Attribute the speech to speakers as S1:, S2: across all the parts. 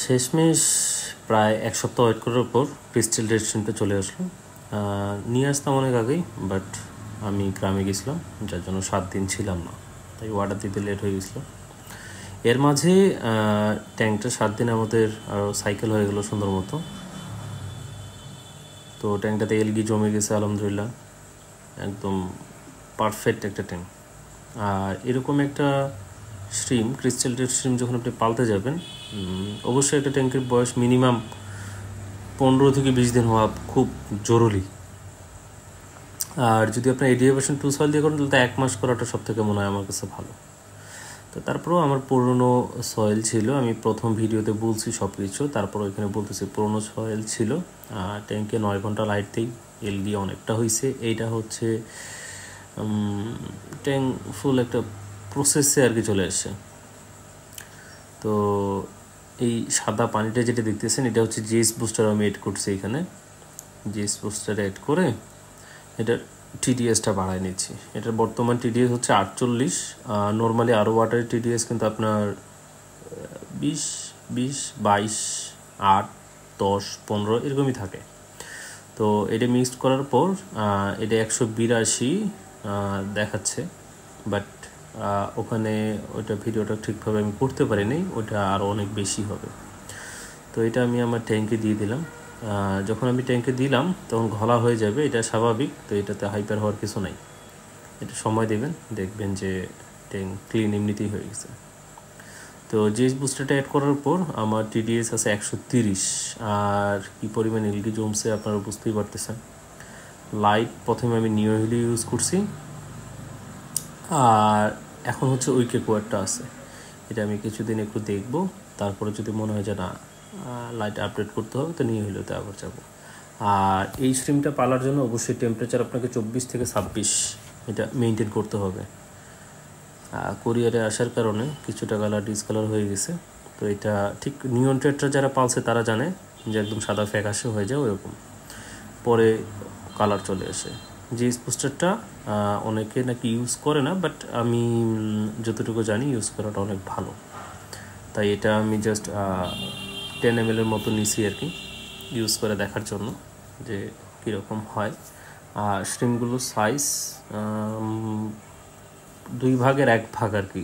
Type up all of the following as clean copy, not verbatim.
S1: শেষমেশ প্রায় এক সপ্তাহ ওয়েট করার পর ক্রিস্টাল রেস্টুরেন্টে চলে আসলো। নিয়ে আসতাম অনেক আগেই, বাট আমি গ্রামে গেছিলাম, যার জন্য 7 দিন ছিলাম না, তাই অর্ডার দিতে লেট হয়ে গেছিলো। এর মাঝে ট্যাঙ্কটা 7 দিন আমাদের আরও সাইকেল হয়ে গেলো সুন্দর মতো। তো ট্যাঙ্কটাতে এলগি জমে গেছে আলহামদুলিল্লাহ, একদম পারফেক্ট একটা ট্যাঙ্ক। আর এরকম একটা স্ট্রিম, ক্রিস্টাল স্ট্রিম যখন আপনি পালতে যাবেন, অবশ্যই একটা ট্যাঙ্কের বয়স মিনিমাম 15 থেকে 20 দিন হওয়া খুব জরুরি। আর যদি আপনার 80% টু সয়েল দিয়ে করেন তাহলে 1 মাস করাটা সব থেকে মনে হয় আমার কাছে ভালো। তো তারপরেও আমার পুরনো সয়েল ছিল, আমি প্রথম ভিডিওতে বলছি সব কিছু, তারপর এখানে বলতেছি পুরনো সয়েল ছিল। ট্যাঙ্কে 9 ঘন্টা লাইট দিই, এলগি অনেকটা হয়েছে। এইটা হচ্ছে ট্যাঙ্ক ফুল একটা প্রসেসে আর কি চলে আসছে। তো এই সাদা পানিটা যেটা দেখতেছেন, এটা হচ্ছে জিএস বুস্টার আমি এড করছি এখানে। জিএস বুস্টার এড করে এটার টিডিএসটা বাড়ায় নিচ্ছি। এটার বর্তমান টিডিএস হচ্ছে 48। নর্মালি আরও ওয়াটারের টিডিএস কিন্তু আপনার 20, 22, 8, 10, 15 এরকমই থাকে। তো এটা মিক্সড করার পর এটা 182 দেখাচ্ছে, বাট ওখানে ওইটা ভিডিওটা ঠিকভাবে আমি করতে পারিনি, ওটা আরও অনেক বেশি হবে। তো এটা আমি আমার ট্যাঙ্কে দিয়ে দিলাম। যখন আমি ট্যাঙ্কে দিলাম তখন ঘোলা হয়ে যাবে, এটা স্বাভাবিক। তো এটাতে হাইপার হওয়ার কিছু নাই, এটা সময় দেবেন, দেখবেন যে ট্যাঙ্ক ক্লিন এমনিতেই হয়ে গেছে। তো জিএস বুস্টারটা অ্যাড করার পর আমার টিডিএস আছে 130। আর কী পরিমাণ এলগি জমছে আপনারা বুঝতেই পারতেছেন। লাইট প্রথমে আমি নিউ হিলি ইউজ করছি, আর এখন হচ্ছে উইকে কোয়ারটা আছে, এটা আমি কিছুদিন একটু দেখব, তারপরে যদি মনে হয় যে না লাইট আপডেট করতে হবে তো নিয়ে হইলেতে আবার যাব। আর এই স্ট্রিমটা পালার জন্য অবশ্যই টেম্পারেচার আপনাকে 24 থেকে 26 এটা মেনটেন করতে হবে। কোরিয়ারে আসার কারণে কিছুটা কালার ডিসকালার হয়ে গেছে। তো এটা ঠিক নিয়ন ট্রেডটা যারা পালছে তারা জানে যে একদম সাদা ফ্যাকাশে হয়ে যায় ওরকম, পরে কালার চলে আসে। যে বুস্টারটা অনেকে নাকি ইউজ করে না, বাট আমি যতটুকু জানি ইউজ করাটা অনেক ভালো। তাই এটা আমি জাস্ট 10 ml এর মতো নিছি আর কি, ইউজ করে দেখার জন্য যে কীরকম হয়। আর স্ট্রিমগুলোর সাইজ 2 ভাগের 1 ভাগ আর কি,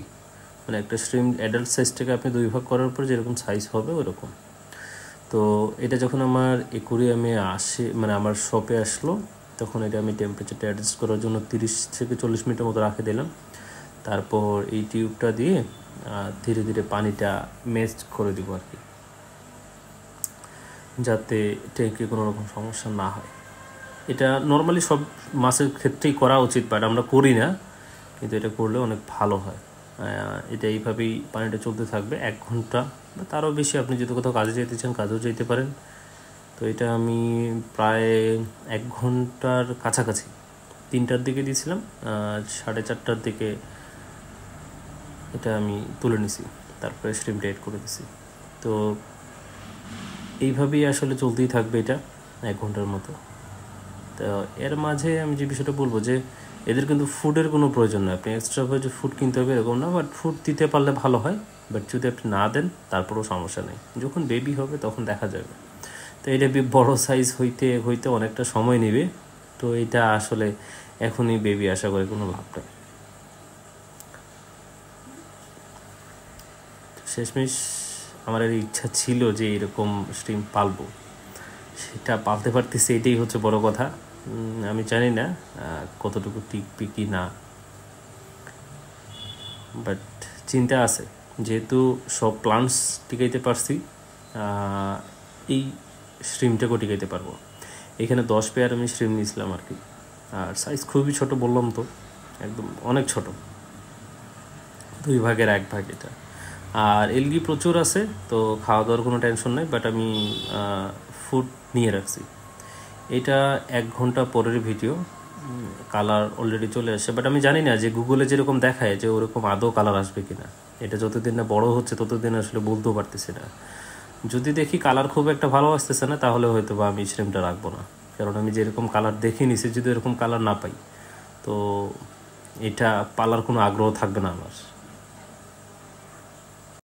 S1: মানে একটা স্ট্রিম অ্যাডাল্ট সাইজটাকে আপনি 2 ভাগ করার পর যেরকম সাইজ হবে ওরকম। তো এটা যখন আমার একুরিয়ামে আসে, মানে আমার শপে আসলো, তখন এটা আমি টেম্পারেচারটা অ্যাডজাস্ট করার জন্য 30 থেকে 40 মিনিটের মতো রাখে দিলাম। তারপর এই টিউবটা দিয়ে ধীরে ধীরে পানিটা মেস্ট করে দিব আর কি, যাতে ট্যাঙ্কে কোনো রকম সমস্যা না হয়। এটা নর্মালি সব মাছের ক্ষেত্রেই করা উচিত, বাট আমরা করি না, কিন্তু এটা করলে অনেক ভালো হয়। এটা এইভাবেই পানিটা চলতে থাকবে 1 ঘন্টা বা তারও বেশি। আপনি যদি কোথাও কাজে যেতে চান কাজেও যেতে পারেন। তো এটা আমি প্রায় 1 ঘন্টার কাছাকাছি 3টার দিকে দিয়েছিলাম, 4:30টার দিকে এটা আমি তুলে নিছি, তারপরে স্ট্রিমটা এড করে দিছি। তো এইভাবেই আসলে চলতেই থাকবে এটা 1 ঘন্টার মতো। তো এর মাঝে আমি যে বিষয়টা বলবো যে এদের কিন্তু ফুডের কোনো প্রয়োজন নয়, আপনি এক্সট্রাভাবে যে ফুড কিনতে হবে এরকম না, বাট ফুড দিতে পারলে ভালো হয়। বাট যদি আপনি না দেন তারপরেও সমস্যা নেই, যখন বেবি হবে তখন দেখা যাবে। তো এটা বড় সাইজ হইতে হইতে অনেকটা সময় নেবে। তো এটা আসলে এখনই বেবি আশা করে কোনো লাভ নেই। শেষমেশ আমার এর ইচ্ছা ছিল যে এরকম স্ট্রিম পালবো, সেটা পালতে পারতেছি, এটাই হচ্ছে বড় কথা। আমি জানি না কতটুকু টিকবে কি না, বাট চিন্তা আছে, যেহেতু সব প্লান্টস টিকাইতে পারছি, এই স্ট্রিমটাকেও টিকাইতে পারবো। এখানে 10 পেয়ার আমি স্ট্রিম নিয়েছিলাম আর কি, আর সাইজ খুবই ছোট, বললাম তো একদম অনেক ছোট, 2 ভাগের 1 ভাগ এটা। আর এলগি প্রচুর আছে, তো খাওয়া দাওয়ার কোনো টেনশন নেই, বাট আমি ফুড নিয়ে রাখছি। এটা 1 ঘন্টা পরের ভিডিও, কালার অলরেডি চলে আসে, বাট আমি জানি না যে গুগলে যেরকম দেখায় যে ওরকম আদৌ কালার আসবে কিনা। এটা যতদিন না বড় হচ্ছে ততদিন আসলে বলতেও পারতেছি না। যদি দেখি কালার খুব একটা ভালো আসতেছে না, তাহলে হয়তো বা আমি স্ট্রিমটা রাখবো না, কারণ আমি যেরকম কালার দেখে নিছি, যদি এরকম কালার না পাই তো এটা পালার কোনো আগ্রহ থাকবে না আমার।